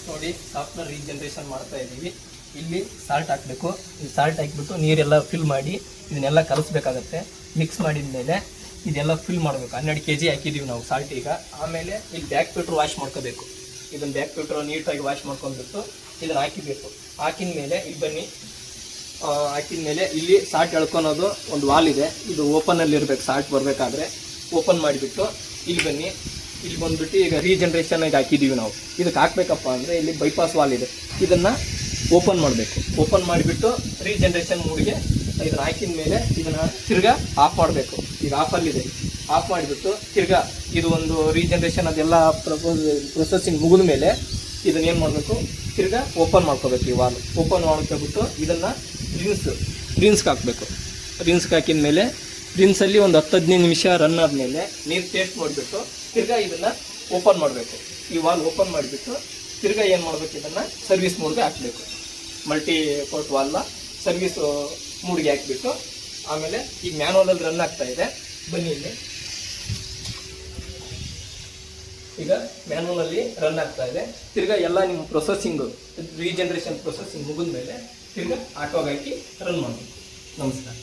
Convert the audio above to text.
ನೋಡಿ software regeneration ಮಾಡ್ತಾ ಇದ್ದೀವಿ. ಇಲ್ಲಿ ಸಾಲ್ಟ್ ಹಾಕಬೇಕು. ಈ ಸಾಲ್ಟ್ ಹಾಕಿಬಿಟ್ಟು ನೀರೆಲ್ಲ ಫಿಲ್ ಮಾಡಿ ಇದನ್ನೆಲ್ಲ ಕಲಿಸ್ಬೇಕಾಗತ್ತೆ. ಮಿಕ್ಸ್ ಮಾಡಿದ ಮೇಲೆ ಇದೆಲ್ಲ ಫಿಲ್ ಮಾಡಬೇಕು. 12 kg ಹಾಕಿದ್ದೀವಿ ನಾವು ಸಾಲ್ಟ್ ಈಗ. ಆಮೇಲೆ ಇಲ್ಲಿ ಬ್ಯಾಕ್ ಫಿಲ್ಟ್ರ್ ವಾಶ್ ಮಾಡ್ಕೋಬೇಕು. ಇದನ್ನು ಬ್ಯಾಕ್ ಫಿಲ್ಟ್ರ್ ನೀಟಾಗಿ ವಾಶ್ ಮಾಡ್ಕೊಂಡ್ಬಿಟ್ಟು ಇದನ್ನು ಹಾಕಿಬೇಕು. ಹಾಕಿದ ಮೇಲೆ ಇಲ್ಲಿ ಬನ್ನಿ, ಹಾಕಿದ ಮೇಲೆ ಇಲ್ಲಿ ಸಾಲ್ಟ್ ಎಳ್ಕೊಳೋದು ಒಂದು ವಾಲ್ ಇದೆ. ಇದು ಓಪನಲ್ಲಿ ಇರಬೇಕು. ಸಾಲ್ಟ್ ಬರಬೇಕಾದ್ರೆ ಓಪನ್ ಮಾಡಿಬಿಟ್ಟು ಇಲ್ಲಿ ಬನ್ನಿ. ಇಲ್ಲಿ ಬಂದುಬಿಟ್ಟು ಈಗ ರೀಜನ್ರೇಷನ್ಗೆ ಹಾಕಿದ್ದೀವಿ ನಾವು. ಇದಕ್ಕೆ ಹಾಕಬೇಕಪ್ಪ ಅಂದರೆ ಇಲ್ಲಿ ಬೈಪಾಸ್ ವಾಲ್ ಇದೆ. ಇದನ್ನು ಓಪನ್ ಮಾಡಬೇಕು. ಓಪನ್ ಮಾಡಿಬಿಟ್ಟು ರೀಜನ್ರೇಷನ್ ಮೂಡಿಗೆ ಇದನ್ನು ಹಾಕಿದ ಮೇಲೆ ಇದನ್ನು ತಿರ್ಗಾ ಆಫ್ ಮಾಡಬೇಕು. ಈಗ ಆಫಲ್ಲಿದೆ. ಆಫ್ ಮಾಡಿಬಿಟ್ಟು ತಿರ್ಗಾ ಇದು ಒಂದು ರೀಜನ್ರೇಷನ್ ಅದೆಲ್ಲ ಪ್ರೊಸೆಸಿಂಗ್ ಮುಗಿದ ಮೇಲೆ ಇದನ್ನು ಏನು ಮಾಡಬೇಕು, ತಿರ್ಗಾ ಓಪನ್ ಮಾಡ್ಕೋಬೇಕು. ಈ ವಾಲ್ ಓಪನ್ ಮಾಡ್ಕೊಬಿಟ್ಟು ಇದನ್ನು ರಿನ್ಸ್ಗೆ ಹಾಕಬೇಕು. ರಿನ್ಸ್ಗೆ ಹಾಕಿದ ಮೇಲೆ ರಿನ್ಸಲ್ಲಿ ಒಂದು 10-15 ನಿಮಿಷ ರನ್ ಆದಮೇಲೆ ನೀರು ಟೇಸ್ಟ್ ಮಾಡಿಬಿಟ್ಟು ತಿರ್ಗಾ ಇದನ್ನು ಓಪನ್ ಮಾಡಬೇಕು. ಈ ವಾಲ್ ಓಪನ್ ಮಾಡಿಬಿಟ್ಟು ತಿರ್ಗಾ ಏನು ಮಾಡಬೇಕು, ಇದನ್ನು ಸರ್ವಿಸ್ ಮೋಡ್ಗೆ ಹಾಕಬೇಕು. ಮಲ್ಟಿ ಪೋರ್ಟ್ ವಾಲ್ನ ಸರ್ವಿಸ್ ಮೂಡ್ಗೆ ಹಾಕಿಬಿಟ್ಟು ಆಮೇಲೆ ಈಗ ಮ್ಯಾನುವಲಲ್ಲಿ ರನ್ ಆಗ್ತಾ ಇದೆ. ಬನ್ನಿ ಇಲ್ಲಿ, ಈಗ ಮ್ಯಾನುವಲಲ್ಲಿ ರನ್ ಆಗ್ತಾ ಇದೆ. ತಿರ್ಗಾ ಎಲ್ಲ ನಿಮ್ಮ ಪ್ರೊಸೆಸಿಂಗು ರೀಜನ್ರೇಷನ್ ಪ್ರೊಸೆಸಿಂಗ್ ಮುಗಿದ ಮೇಲೆ ತಿರ್ಗಾ ಆಟೋಗೆ ಹಾಕಿ ರನ್ ಮಾಡಿ. ನಮಸ್ಕಾರ.